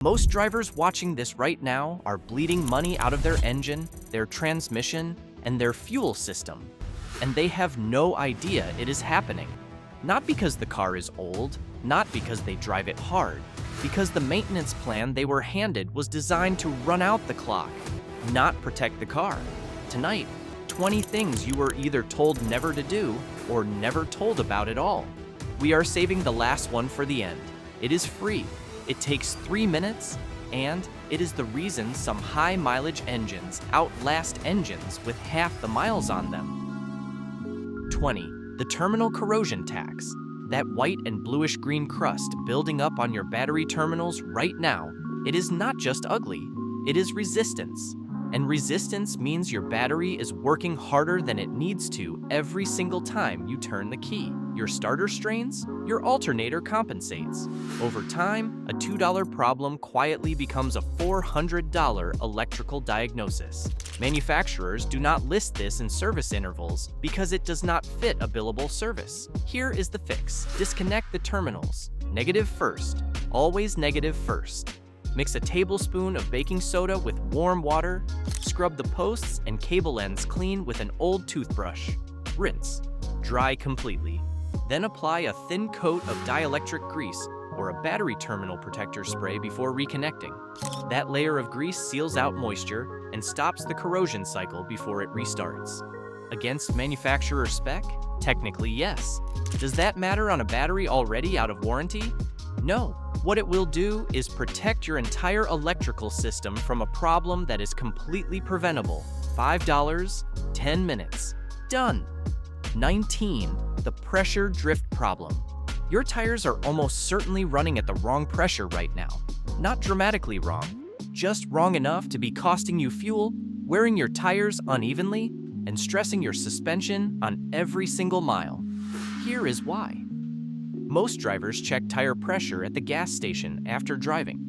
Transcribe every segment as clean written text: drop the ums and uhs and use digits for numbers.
Most drivers watching this right now are bleeding money out of their engine, their transmission, and their fuel system. And they have no idea it is happening. Not because the car is old, not because they drive it hard, because the maintenance plan they were handed was designed to run out the clock, not protect the car. Tonight, 20 things you were either told never to do or never told about at all. We are saving the last one for the end. It is free, it takes 3 minutes, and it is the reason some high-mileage engines outlast engines with half the miles on them. 20. The terminal corrosion tax. That white and bluish-green crust building up on your battery terminals right now, it is not just ugly, it is resistance. And resistance means your battery is working harder than it needs to every single time you turn the key. Your starter strains, your alternator compensates. Over time, a $2 problem quietly becomes a $400 electrical diagnosis. Manufacturers do not list this in service intervals because it does not fit a billable service. Here is the fix. Disconnect the terminals. Negative first. Always negative first. Mix a tablespoon of baking soda with warm water. Scrub the posts and cable ends clean with an old toothbrush. Rinse. Dry completely. Then apply a thin coat of dielectric grease or a battery terminal protector spray before reconnecting. That layer of grease seals out moisture and stops the corrosion cycle before it restarts. Against manufacturer spec? Technically, yes. Does that matter on a battery already out of warranty? No. What it will do is protect your entire electrical system from a problem that is completely preventable. $5, 10 minutes. Done. 19. The pressure drift problem. Your tires are almost certainly running at the wrong pressure right now. Not dramatically wrong, just wrong enough to be costing you fuel, wearing your tires unevenly, and stressing your suspension on every single mile. Here is why. Most drivers check tire pressure at the gas station after driving,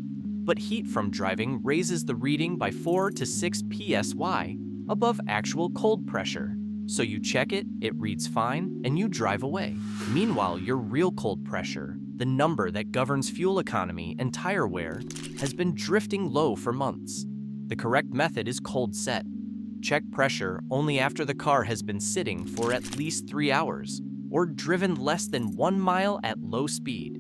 but heat from driving raises the reading by 4 to 6 psi above actual cold pressure. So you check it, it reads fine, and you drive away. Meanwhile, your real cold pressure, the number that governs fuel economy and tire wear, has been drifting low for months. The correct method is cold set. Check pressure only after the car has been sitting for at least 3 hours, or driven less than 1 mile at low speed.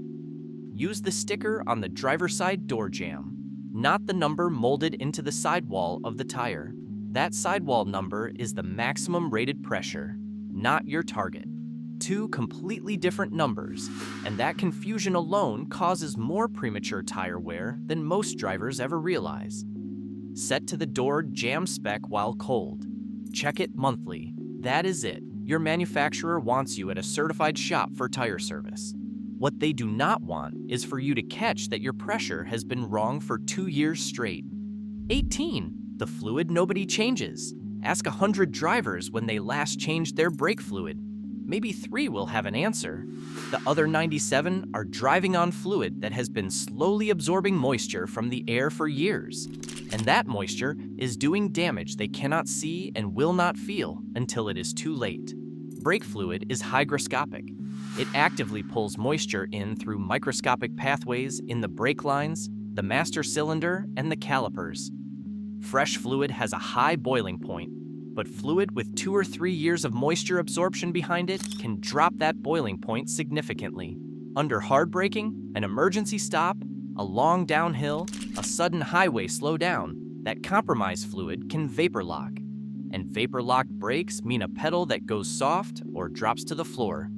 Use the sticker on the driver's side door jamb, not the number molded into the sidewall of the tire. That sidewall number is the maximum rated pressure, not your target. Two completely different numbers, and that confusion alone causes more premature tire wear than most drivers ever realize. Set to the door jam spec while cold. Check it monthly. That is it. Your manufacturer wants you at a certified shop for tire service. What they do not want is for you to catch that your pressure has been wrong for 2 years straight. 18. The fluid nobody changes. Ask 100 drivers when they last changed their brake fluid. Maybe 3 will have an answer. The other 97 are driving on fluid that has been slowly absorbing moisture from the air for years. And that moisture is doing damage they cannot see and will not feel until it is too late. Brake fluid is hygroscopic. It actively pulls moisture in through microscopic pathways in the brake lines, the master cylinder, and the calipers. Fresh fluid has a high boiling point, but fluid with 2 or 3 years of moisture absorption behind it can drop that boiling point significantly. Under hard braking, an emergency stop, a long downhill, a sudden highway slowdown, that compromised fluid can vapor lock. And vapor locked brakes mean a pedal that goes soft or drops to the floor.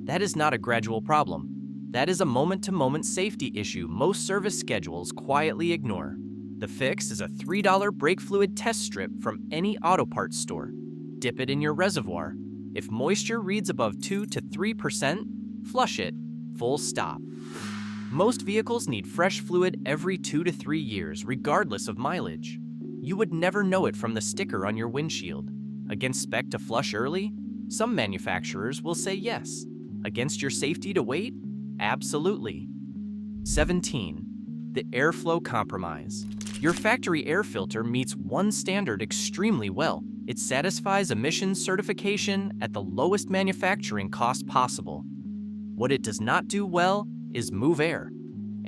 That is not a gradual problem. That is a moment-to-moment safety issue most service schedules quietly ignore. The fix is a $3 brake fluid test strip from any auto parts store. Dip it in your reservoir. If moisture reads above 2 to 3%, flush it. Full stop. Most vehicles need fresh fluid every 2 to 3 years, regardless of mileage. You would never know it from the sticker on your windshield. Against spec to flush early? Some manufacturers will say yes. Against your safety to wait? Absolutely. 17. The airflow compromise. Your factory air filter meets one standard extremely well. It satisfies emissions certification at the lowest manufacturing cost possible. What it does not do well is move air.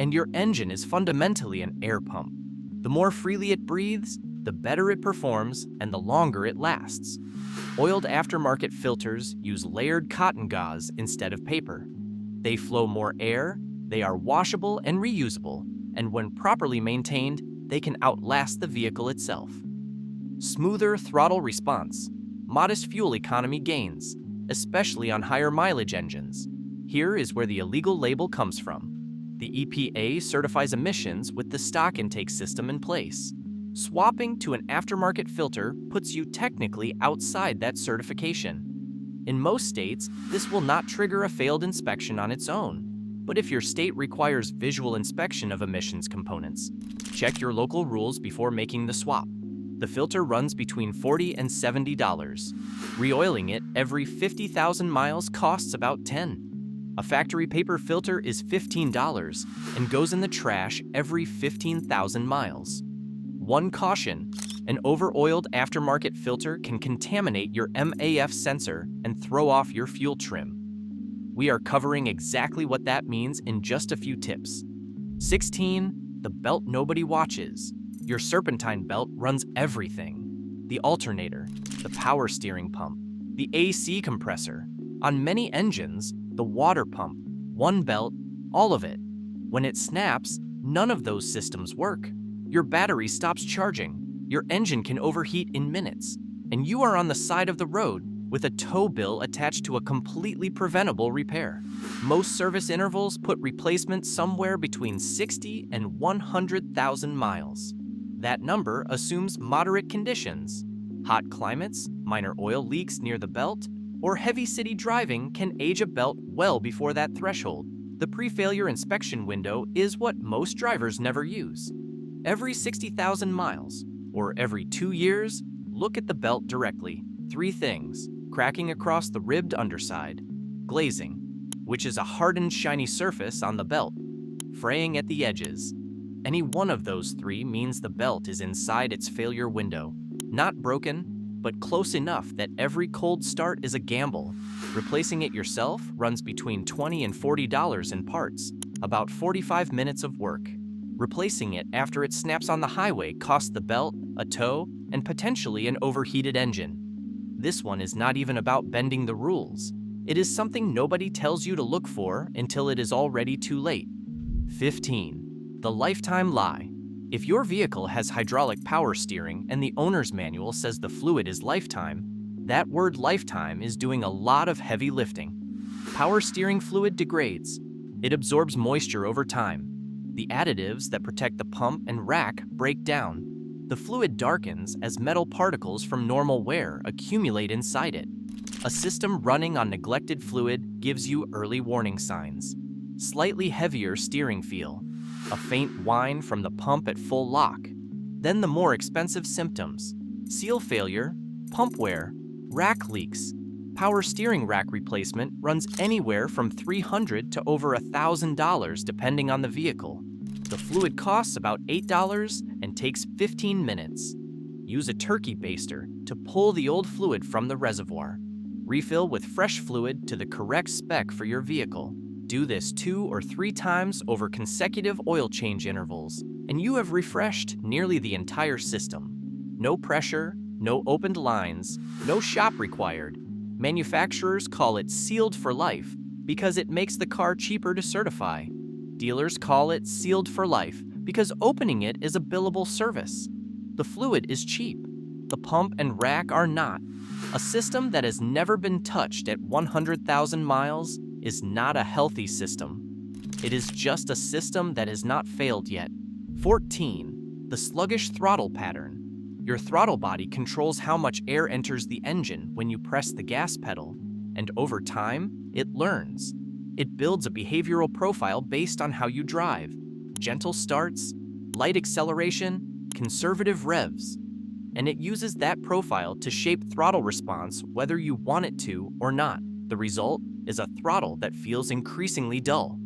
And your engine is fundamentally an air pump. The more freely it breathes, the better it performs and the longer it lasts. Oiled aftermarket filters use layered cotton gauze instead of paper. They flow more air, they are washable and reusable, and when properly maintained, they can outlast the vehicle itself. Smoother throttle response, modest fuel economy gains, especially on higher mileage engines. Here is where the illegal label comes from. The EPA certifies emissions with the stock intake system in place. Swapping to an aftermarket filter puts you technically outside that certification. In most states, this will not trigger a failed inspection on its own. But if your state requires visual inspection of emissions components, check your local rules before making the swap. The filter runs between $40 and $70. Reoiling it every 50,000 miles costs about $10. A factory paper filter is $15 and goes in the trash every 15,000 miles. One caution, an over-oiled aftermarket filter can contaminate your MAF sensor and throw off your fuel trim. We are covering exactly what that means in just a few tips. 16. The belt nobody watches. Your Serpentine belt runs everything. The alternator, the power steering pump, the AC compressor. On many engines, the water pump, one belt, all of it. When it snaps, none of those systems work. Your battery stops charging, your engine can overheat in minutes, and you are on the side of the road with a tow bill attached to a completely preventable repair. Most service intervals put replacement somewhere between 60 and 100,000 miles. That number assumes moderate conditions. Hot climates, minor oil leaks near the belt, or heavy city driving can age a belt well before that threshold. The pre-failure inspection window is what most drivers never use. Every 60,000 miles, or every 2 years, look at the belt directly. 3 things: cracking across the ribbed underside, glazing, which is a hardened shiny surface on the belt, fraying at the edges. Any one of those 3 means the belt is inside its failure window. Not broken, but close enough that every cold start is a gamble. Replacing it yourself runs between $20 and $40 in parts, about 45 minutes of work. Replacing it after it snaps on the highway costs the belt, a tow, and potentially an overheated engine. This one is not even about bending the rules. It is something nobody tells you to look for until it is already too late. 15. The lifetime lie. If your vehicle has hydraulic power steering and the owner's manual says the fluid is lifetime, that word lifetime is doing a lot of heavy lifting. Power steering fluid degrades. It absorbs moisture over time. The additives that protect the pump and rack break down. The fluid darkens as metal particles from normal wear accumulate inside it. A system running on neglected fluid gives you early warning signs. Slightly heavier steering feel, a faint whine from the pump at full lock. Then the more expensive symptoms: seal failure, pump wear, rack leaks. Power steering rack replacement runs anywhere from $300 to over $1,000 depending on the vehicle. The fluid costs about $8 and takes 15 minutes. Use a turkey baster to pull the old fluid from the reservoir. Refill with fresh fluid to the correct spec for your vehicle. Do this 2 or 3 times over consecutive oil change intervals, and you have refreshed nearly the entire system. No pressure, no opened lines, no shop required. Manufacturers call it sealed for life because it makes the car cheaper to certify. Dealers call it sealed for life because opening it is a billable service. The fluid is cheap. The pump and rack are not. A system that has never been touched at 100,000 miles is not a healthy system. It is just a system that has not failed yet. 14. The sluggish throttle pattern. Your throttle body controls how much air enters the engine when you press the gas pedal, and over time, it learns. It builds a behavioral profile based on how you drive. Gentle starts, light acceleration, conservative revs. And it uses that profile to shape throttle response whether you want it to or not. The result is a throttle that feels increasingly dull.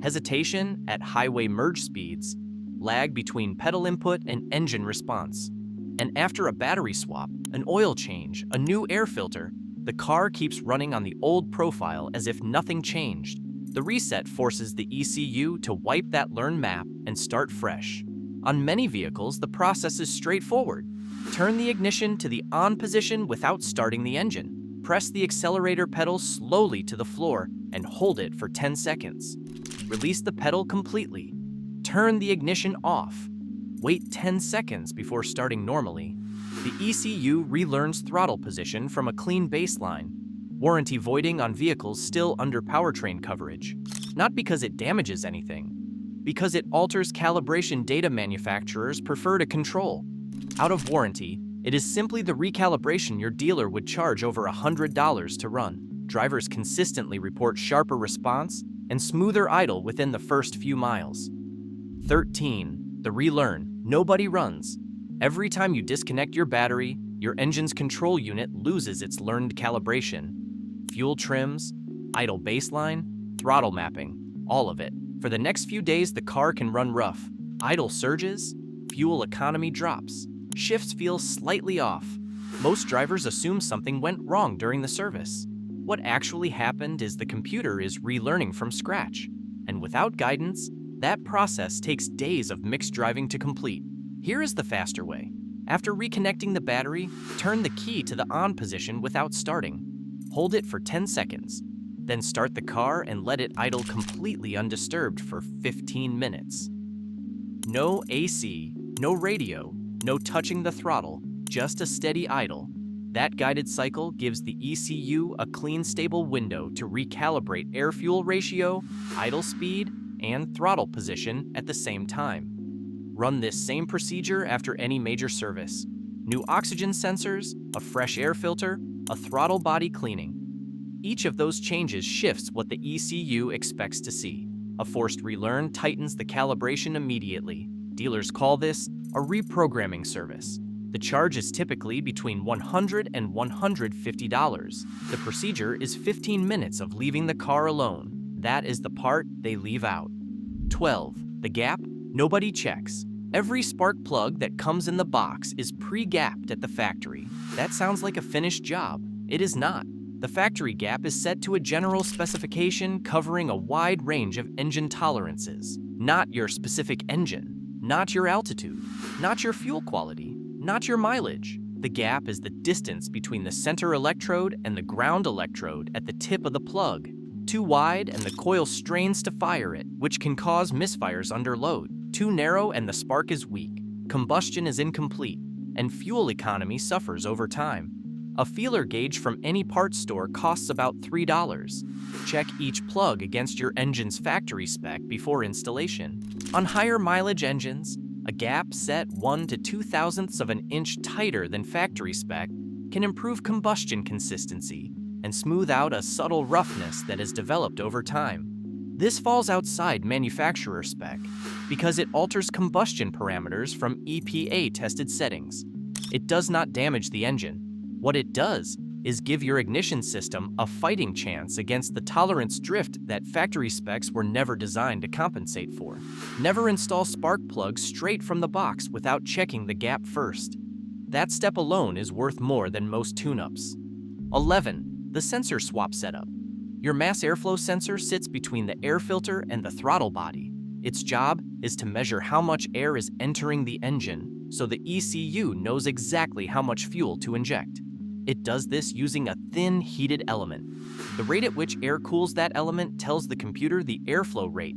Hesitation at highway merge speeds, lag between pedal input and engine response. And after a battery swap, an oil change, a new air filter, the car keeps running on the old profile as if nothing changed. The reset forces the ECU to wipe that learned map and start fresh. On many vehicles, the process is straightforward. Turn the ignition to the on position without starting the engine. Press the accelerator pedal slowly to the floor and hold it for 10 seconds. Release the pedal completely. Turn the ignition off. Wait 10 seconds before starting normally. The ECU relearns throttle position from a clean baseline, warranty voiding on vehicles still under powertrain coverage. Not because it damages anything, because it alters calibration data manufacturers prefer to control. Out of warranty, it is simply the recalibration your dealer would charge over $100 to run. Drivers consistently report sharper response and smoother idle within the first few miles. 13. The relearn. Nobody runs. Every time you disconnect your battery, your engine's control unit loses its learned calibration. Fuel trims, idle baseline, throttle mapping, all of it. For the next few days, the car can run rough. Idle surges, fuel economy drops, shifts feel slightly off. Most drivers assume something went wrong during the service. What actually happened is the computer is relearning from scratch. And without guidance, that process takes days of mixed driving to complete. Here is the faster way. After reconnecting the battery, turn the key to the on position without starting. Hold it for 10 seconds. Then start the car and let it idle completely undisturbed for 15 minutes. No AC, no radio, no touching the throttle, just a steady idle. That guided cycle gives the ECU a clean, stable window to recalibrate air-fuel ratio, idle speed, and throttle position at the same time. Run this same procedure after any major service. New oxygen sensors, a fresh air filter, a throttle body cleaning. Each of those changes shifts what the ECU expects to see. A forced relearn tightens the calibration immediately. Dealers call this a reprogramming service. The charge is typically between $100 and $150. The procedure is 15 minutes of leaving the car alone. That is the part they leave out. 12. The gap nobody checks. Every spark plug that comes in the box is pre-gapped at the factory. That sounds like a finished job. It is not. The factory gap is set to a general specification covering a wide range of engine tolerances. Not your specific engine, not your altitude, not your fuel quality, not your mileage. The gap is the distance between the center electrode and the ground electrode at the tip of the plug. Too wide and the coil strains to fire it, which can cause misfires under load. Too narrow and the spark is weak. Combustion is incomplete, and fuel economy suffers over time. A feeler gauge from any parts store costs about $3. Check each plug against your engine's factory spec before installation. On higher mileage engines, a gap set 1 to 2 thousandths of an inch tighter than factory spec can improve combustion consistency and smooth out a subtle roughness that has developed over time. This falls outside manufacturer spec because it alters combustion parameters from EPA-tested settings. It does not damage the engine. What it does is give your ignition system a fighting chance against the tolerance drift that factory specs were never designed to compensate for. Never install spark plugs straight from the box without checking the gap first. That step alone is worth more than most tune-ups. 11. The sensor swap setup. Your mass airflow sensor sits between the air filter and the throttle body. Its job is to measure how much air is entering the engine, so the ECU knows exactly how much fuel to inject. It does this using a thin, heated element. The rate at which air cools that element tells the computer the airflow rate.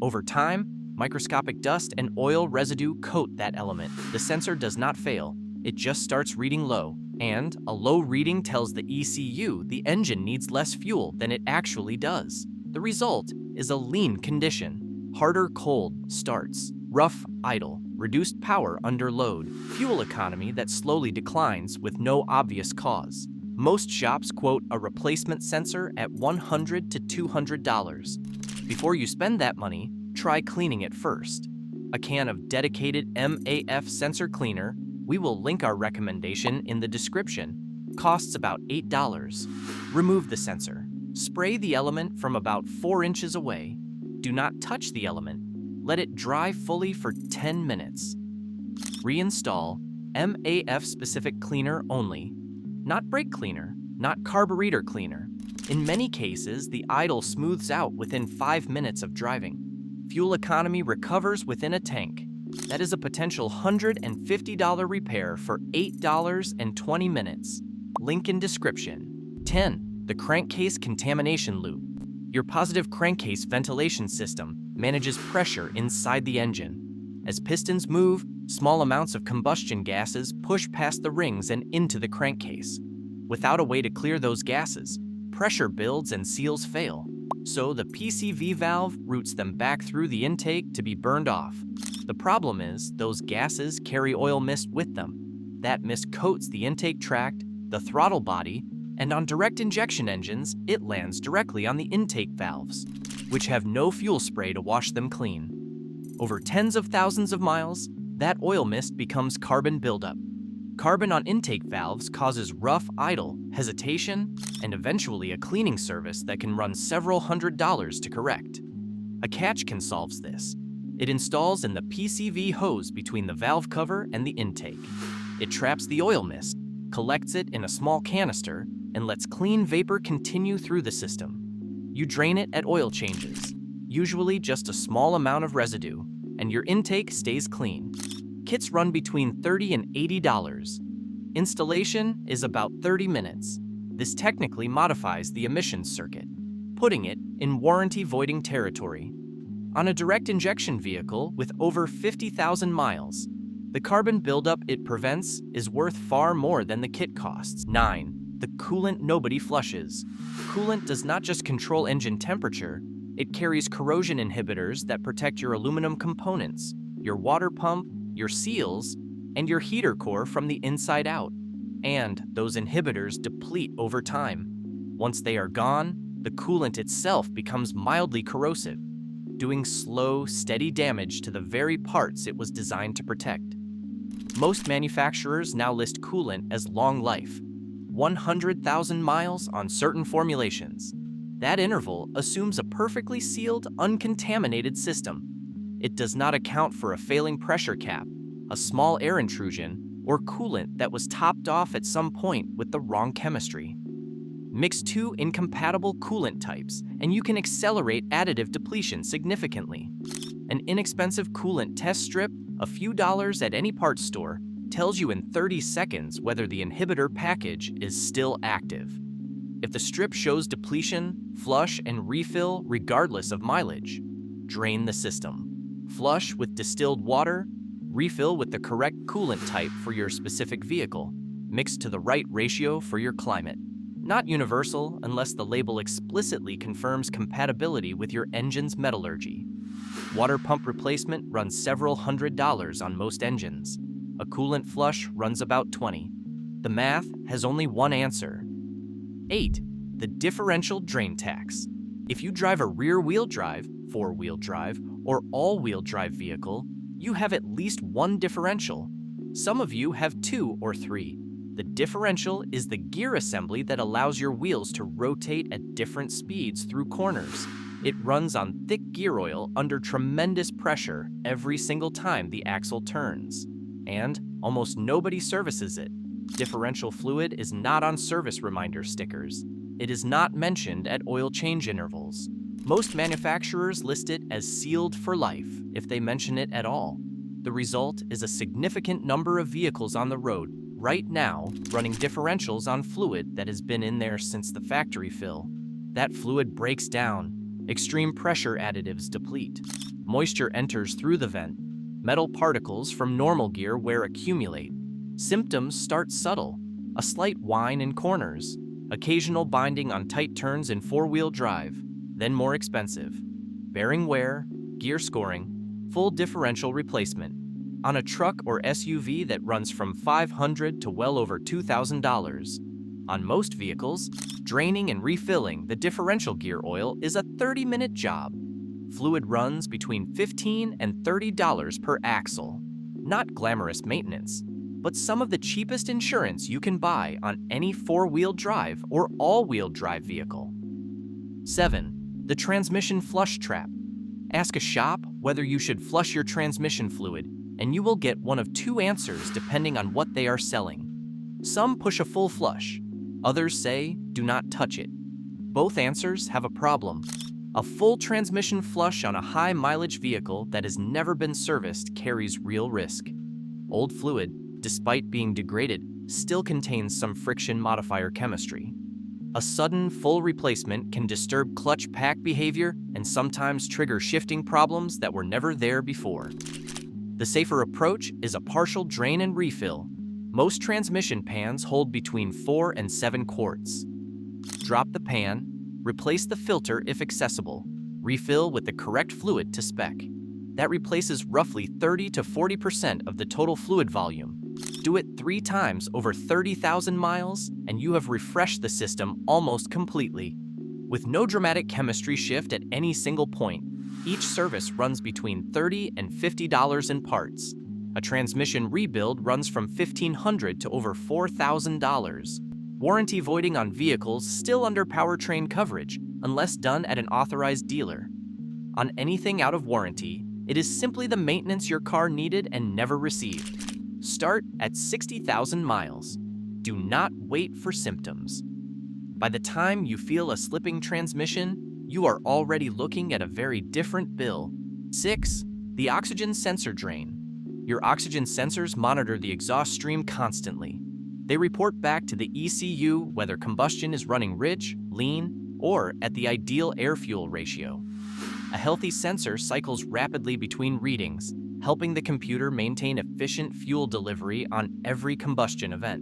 Over time, microscopic dust and oil residue coat that element. The sensor does not fail. It just starts reading low, and a low reading tells the ECU the engine needs less fuel than it actually does. The result is a lean condition. Harder cold starts, rough idle, reduced power under load, fuel economy that slowly declines with no obvious cause. Most shops quote a replacement sensor at $100 to $200. Before you spend that money, try cleaning it first. A can of dedicated MAF Sensor Cleaner, we will link our recommendation in the description, costs about $8. Remove the sensor. Spray the element from about 4 inches away. Do not touch the element. Let it dry fully for 10 minutes. Reinstall MAF specific cleaner only, not brake cleaner, not carburetor cleaner. In many cases, the idle smooths out within 5 minutes of driving. Fuel economy recovers within a tank. That is a potential $150 repair for $8.20 minutes. Link in description. 10. The Crankcase Contamination Loop. Your positive crankcase ventilation system manages pressure inside the engine. As pistons move, small amounts of combustion gases push past the rings and into the crankcase. Without a way to clear those gases, pressure builds and seals fail. So the PCV valve routes them back through the intake to be burned off. The problem is, those gases carry oil mist with them. That mist coats the intake tract, the throttle body, and on direct injection engines, it lands directly on the intake valves, which have no fuel spray to wash them clean. Over tens of thousands of miles, that oil mist becomes carbon buildup. Carbon on intake valves causes rough idle, hesitation, and eventually a cleaning service that can run several $100s to correct. A catch can solve this. It installs in the PCV hose between the valve cover and the intake. It traps the oil mist, collects it in a small canister, and lets clean vapor continue through the system. You drain it at oil changes, usually just a small amount of residue, and your intake stays clean. Kits run between $30 and $80. Installation is about 30 minutes. This technically modifies the emissions circuit, putting it in warranty-voiding territory. On a direct injection vehicle with over 50,000 miles, the carbon buildup it prevents is worth far more than the kit costs. 9. The coolant nobody flushes. Coolant does not just control engine temperature, it carries corrosion inhibitors that protect your aluminum components, your water pump, your seals, and your heater core from the inside out. And those inhibitors deplete over time. Once they are gone, the coolant itself becomes mildly corrosive, doing slow, steady damage to the very parts it was designed to protect. Most manufacturers now list coolant as long life, 100,000 miles on certain formulations. That interval assumes a perfectly sealed, uncontaminated system. It does not account for a failing pressure cap, a small air intrusion, or coolant that was topped off at some point with the wrong chemistry. Mix two incompatible coolant types, and you can accelerate additive depletion significantly. An inexpensive coolant test strip, a few dollars at any parts store, tells you in 30 seconds whether the inhibitor package is still active. If the strip shows depletion, flush and refill regardless of mileage. Drain the system. Flush with distilled water, refill with the correct coolant type for your specific vehicle, mixed to the right ratio for your climate. Not universal unless the label explicitly confirms compatibility with your engine's metallurgy. Water pump replacement runs several $100s on most engines. A coolant flush runs about $20. The math has only one answer. 8. The differential drain tax. If you drive a rear-wheel drive, four-wheel drive, or all-wheel drive vehicle, you have at least one differential. Some of you have 2 or 3. The differential is the gear assembly that allows your wheels to rotate at different speeds through corners. It runs on thick gear oil under tremendous pressure every single time the axle turns. And almost nobody services it. Differential fluid is not on service reminder stickers. It is not mentioned at oil change intervals. Most manufacturers list it as sealed for life, if they mention it at all. The result is a significant number of vehicles on the road right now running differentials on fluid that has been in there since the factory fill. That fluid breaks down. Extreme pressure additives deplete. Moisture enters through the vent. Metal particles from normal gear wear accumulate. Symptoms start subtle, a slight whine in corners, occasional binding on tight turns in four-wheel drive, then more expensive. Bearing wear, gear scoring, full differential replacement. On a truck or SUV that runs from $500 to well over $2,000. On most vehicles, draining and refilling the differential gear oil is a 30-minute job. Fluid runs between $15 and $30 per axle. Not glamorous maintenance, but some of the cheapest insurance you can buy on any four-wheel drive or all-wheel drive vehicle. 7. The transmission flush trap. Ask a shop whether you should flush your transmission fluid, and you will get one of two answers depending on what they are selling. Some push a full flush. Others say, do not touch it. Both answers have a problem. A full transmission flush on a high-mileage vehicle that has never been serviced carries real risk. Old fluid, despite being degraded, still contains some friction modifier chemistry. A sudden, full replacement can disturb clutch pack behavior and sometimes trigger shifting problems that were never there before. The safer approach is a partial drain and refill. Most transmission pans hold between 4 and 7 quarts. Drop the pan, replace the filter if accessible, refill with the correct fluid to spec. That replaces roughly 30 to 40% of the total fluid volume. Do it 3 times over 30,000 miles, and you have refreshed the system almost completely. With no dramatic chemistry shift at any single point, each service runs between $30 and $50 in parts. A transmission rebuild runs from $1,500 to over $4,000. Warranty voiding on vehicles still under powertrain coverage, unless done at an authorized dealer. On anything out of warranty, it is simply the maintenance your car needed and never received. Start at 60,000 miles. Do not wait for symptoms. By the time you feel a slipping transmission, you are already looking at a very different bill. 6. The oxygen sensor drain. Your oxygen sensors monitor the exhaust stream constantly. They report back to the ECU whether combustion is running rich, lean, or at the ideal air-fuel ratio. A healthy sensor cycles rapidly between readings, helping the computer maintain efficient fuel delivery on every combustion event.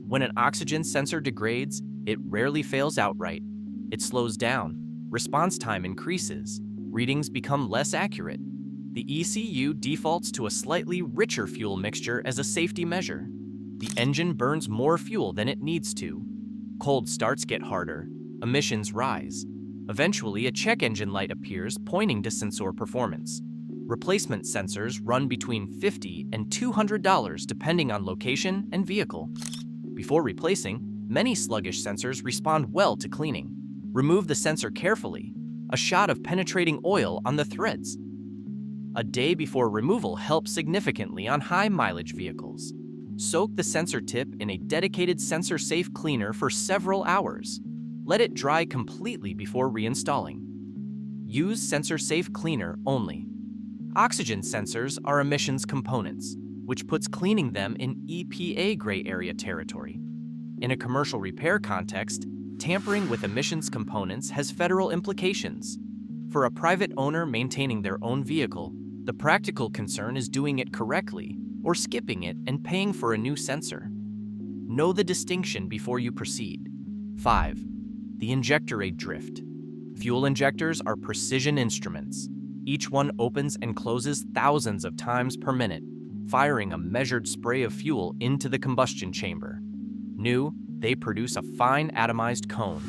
When an oxygen sensor degrades, it rarely fails outright. It slows down, response time increases, readings become less accurate. The ECU defaults to a slightly richer fuel mixture as a safety measure. The engine burns more fuel than it needs to. Cold starts get harder, emissions rise. Eventually, a check engine light appears pointing to sensor performance. Replacement sensors run between $50 and $200 depending on location and vehicle. Before replacing, many sluggish sensors respond well to cleaning. Remove the sensor carefully. A shot of penetrating oil on the threads. A day before removal helps significantly on high-mileage vehicles. Soak the sensor tip in a dedicated sensor-safe cleaner for several hours. Let it dry completely before reinstalling. Use sensor-safe cleaner only. Oxygen sensors are emissions components, which puts cleaning them in EPA gray area territory. In a commercial repair context, tampering with emissions components has federal implications. For a private owner maintaining their own vehicle, the practical concern is doing it correctly or skipping it and paying for a new sensor. Know the distinction before you proceed. 5. The injector drift. Fuel injectors are precision instruments. Each one opens and closes thousands of times per minute, firing a measured spray of fuel into the combustion chamber. New, they produce a fine atomized cone.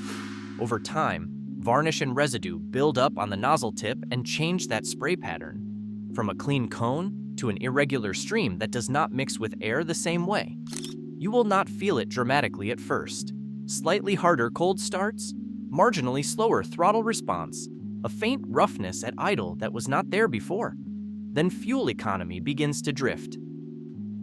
Over time, varnish and residue build up on the nozzle tip and change that spray pattern. From a clean cone to an irregular stream that does not mix with air the same way. You will not feel it dramatically at first. Slightly harder cold starts, marginally slower throttle response, a faint roughness at idle that was not there before. Then fuel economy begins to drift.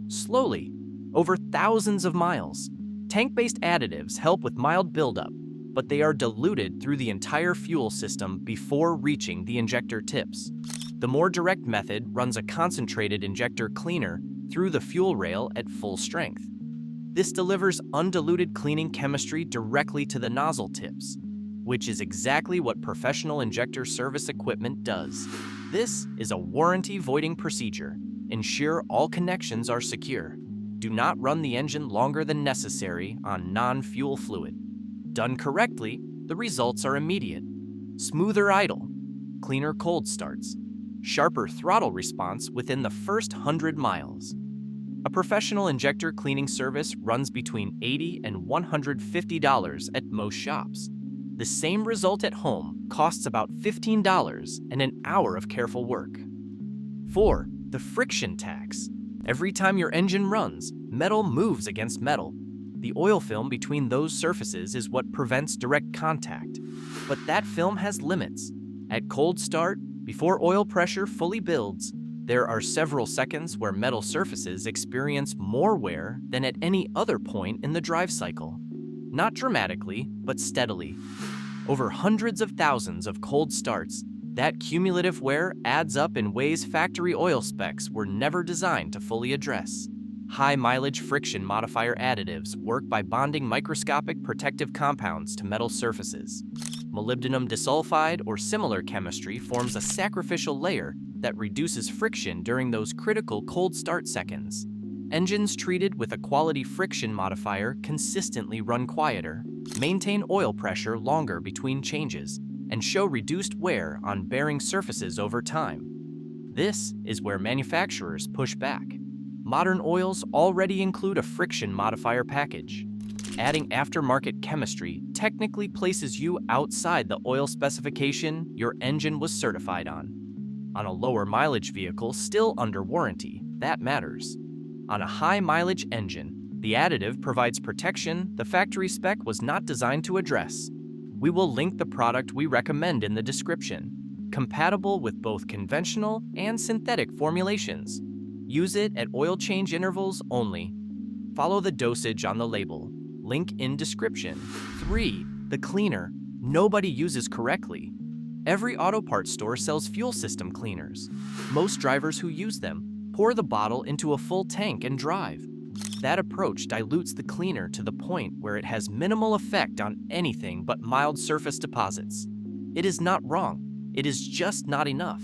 Slowly, over thousands of miles, tank-based additives help with mild buildup, but they are diluted through the entire fuel system before reaching the injector tips. The more direct method runs a concentrated injector cleaner through the fuel rail at full strength. This delivers undiluted cleaning chemistry directly to the nozzle tips, which is exactly what professional injector service equipment does. This is a warranty-voiding procedure. Ensure all connections are secure. Do not run the engine longer than necessary on non-fuel fluid. Done correctly, the results are immediate. Smoother idle, cleaner cold starts, sharper throttle response within the first 100 miles. A professional injector cleaning service runs between $80 and $150 at most shops. The same result at home costs about $15 and an hour of careful work. 4. The friction tax. Every time your engine runs, metal moves against metal. The oil film between those surfaces is what prevents direct contact. But that film has limits. At cold start, before oil pressure fully builds, there are several seconds where metal surfaces experience more wear than at any other point in the drive cycle. Not dramatically, but steadily. Over hundreds of thousands of cold starts, that cumulative wear adds up in ways factory oil specs were never designed to fully address. High-mileage friction modifier additives work by bonding microscopic protective compounds to metal surfaces. Molybdenum disulfide or similar chemistry forms a sacrificial layer that reduces friction during those critical cold start seconds. Engines treated with a quality friction modifier consistently run quieter, maintain oil pressure longer between changes, and show reduced wear on bearing surfaces over time. This is where manufacturers push back. Modern oils already include a friction modifier package. Adding aftermarket chemistry technically places you outside the oil specification your engine was certified on. On a lower mileage vehicle still under warranty, that matters. On a high mileage engine, the additive provides protection the factory spec was not designed to address. We will link the product we recommend in the description, compatible with both conventional and synthetic formulations. Use it at oil change intervals only. Follow the dosage on the label. Link in description. 3. The cleaner nobody uses correctly. Every auto parts store sells fuel system cleaners. Most drivers who use them pour the bottle into a full tank and drive. That approach dilutes the cleaner to the point where it has minimal effect on anything but mild surface deposits. It is not wrong, it is just not enough.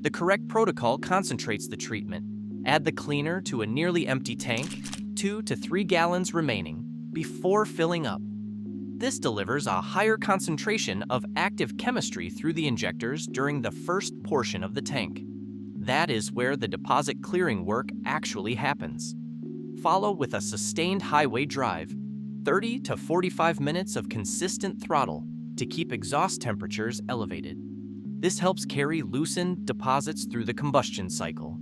The correct protocol concentrates the treatment. Add the cleaner to a nearly empty tank, 2 to 3 gallons remaining, before filling up. This delivers a higher concentration of active chemistry through the injectors during the first portion of the tank. That is where the deposit clearing work actually happens. Follow with a sustained highway drive, 30 to 45 minutes of consistent throttle to keep exhaust temperatures elevated. This helps carry loosened deposits through the combustion cycle.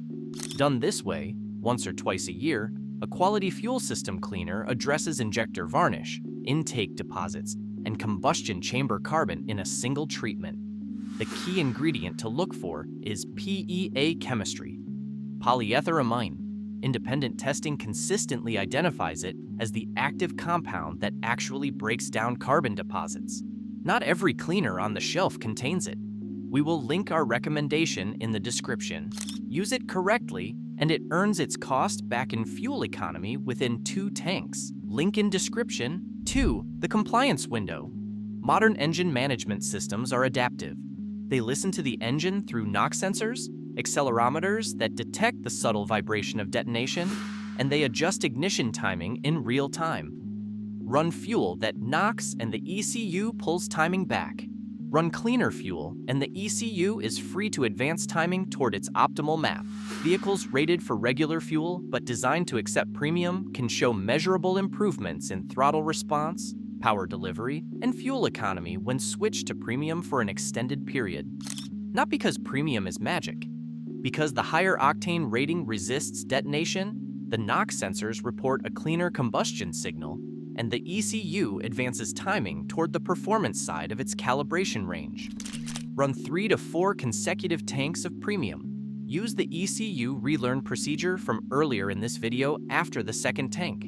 Done this way, once or twice a year, a quality fuel system cleaner addresses injector varnish, intake deposits, and combustion chamber carbon in a single treatment. The key ingredient to look for is PEA chemistry, polyetheramine. Independent testing consistently identifies it as the active compound that actually breaks down carbon deposits. Not every cleaner on the shelf contains it. We will link our recommendation in the description. Use it correctly, and it earns its cost back in fuel economy within 2 tanks. Link in description. 2. The compliance window. Modern engine management systems are adaptive. They listen to the engine through knock sensors, accelerometers that detect the subtle vibration of detonation, and they adjust ignition timing in real time. Run fuel that knocks and the ECU pulls timing back. Run cleaner fuel and the ECU is free to advance timing toward its optimal MAF. Vehicles rated for regular fuel but designed to accept premium can show measurable improvements in throttle response, power delivery, and fuel economy when switched to premium for an extended period. Not because premium is magic. Because the higher octane rating resists detonation, the knock sensors report a cleaner combustion signal, and the ECU advances timing toward the performance side of its calibration range. Run 3 to 4 consecutive tanks of premium. Use the ECU relearn procedure from earlier in this video after the second tank.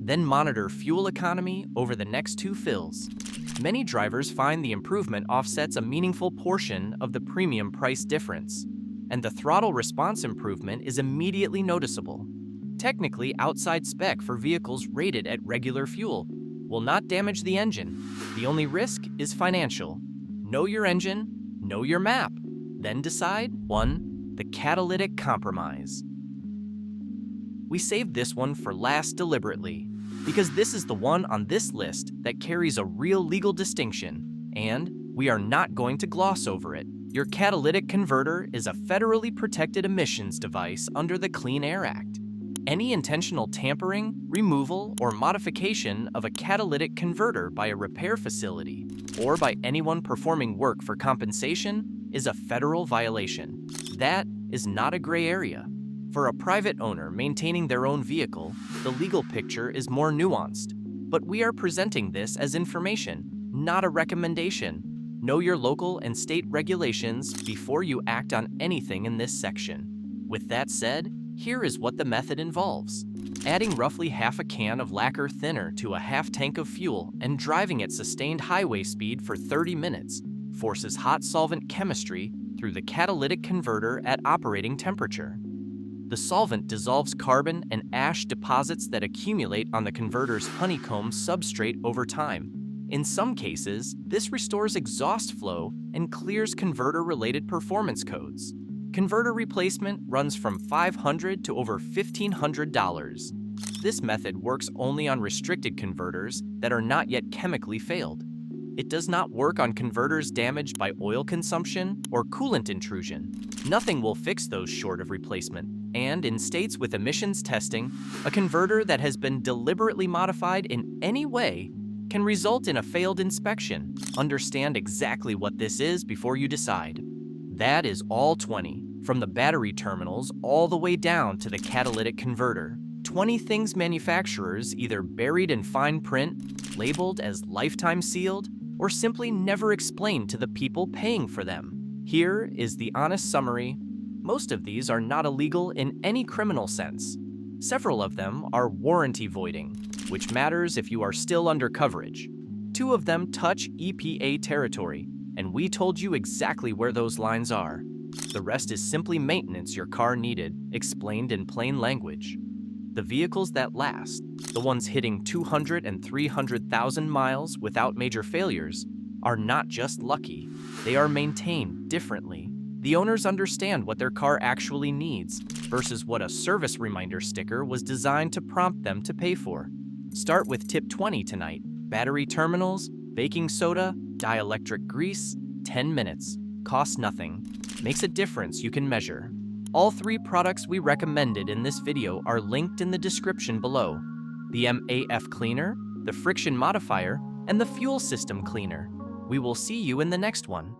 Then monitor fuel economy over the next 2 fills. Many drivers find the improvement offsets a meaningful portion of the premium price difference, and the throttle response improvement is immediately noticeable. Technically outside spec for vehicles rated at regular fuel, will not damage the engine. The only risk is financial. Know your engine, know your map, then decide. 1. The catalytic compromise. We saved this one for last deliberately, because this is the one on this list that carries a real legal distinction, and we are not going to gloss over it. Your catalytic converter is a federally protected emissions device under the Clean Air Act. Any intentional tampering, removal, or modification of a catalytic converter by a repair facility or by anyone performing work for compensation is a federal violation. That is not a gray area. For a private owner maintaining their own vehicle, the legal picture is more nuanced, but we are presenting this as information, not a recommendation. Know your local and state regulations before you act on anything in this section. With that said, Here is what the method involves. Adding roughly half a can of lacquer thinner to a half tank of fuel and driving at sustained highway speed for 30 minutes forces hot solvent chemistry through the catalytic converter at operating temperature. The solvent dissolves carbon and ash deposits that accumulate on the converter's honeycomb substrate over time. In some cases, this restores exhaust flow and clears converter-related performance codes. Converter replacement runs from $500 to over $1,500. This method works only on restricted converters that are not yet chemically failed. It does not work on converters damaged by oil consumption or coolant intrusion. Nothing will fix those short of replacement. And in states with emissions testing, a converter that has been deliberately modified in any way can result in a failed inspection. Understand exactly what this is before you decide. That is all 20, from the battery terminals all the way down to the catalytic converter. 20 things manufacturers either buried in fine print, labeled as lifetime sealed, or simply never explained to the people paying for them. Here is the honest summary. Most of these are not illegal in any criminal sense. Several of them are warranty voiding, which matters if you are still under coverage. 2 of them touch EPA territory, and we told you exactly where those lines are. The rest is simply maintenance your car needed, explained in plain language. The vehicles that last, the ones hitting 200 and 300,000 miles without major failures, are not just lucky. They are maintained differently. The owners understand what their car actually needs versus what a service reminder sticker was designed to prompt them to pay for. Start with tip 20 tonight. Battery terminals, baking soda, dielectric grease, 10 minutes. Costs nothing. Makes a difference you can measure. All 3 products we recommended in this video are linked in the description below. The MAF Cleaner, the Friction Modifier, and the Fuel System Cleaner. We will see you in the next one.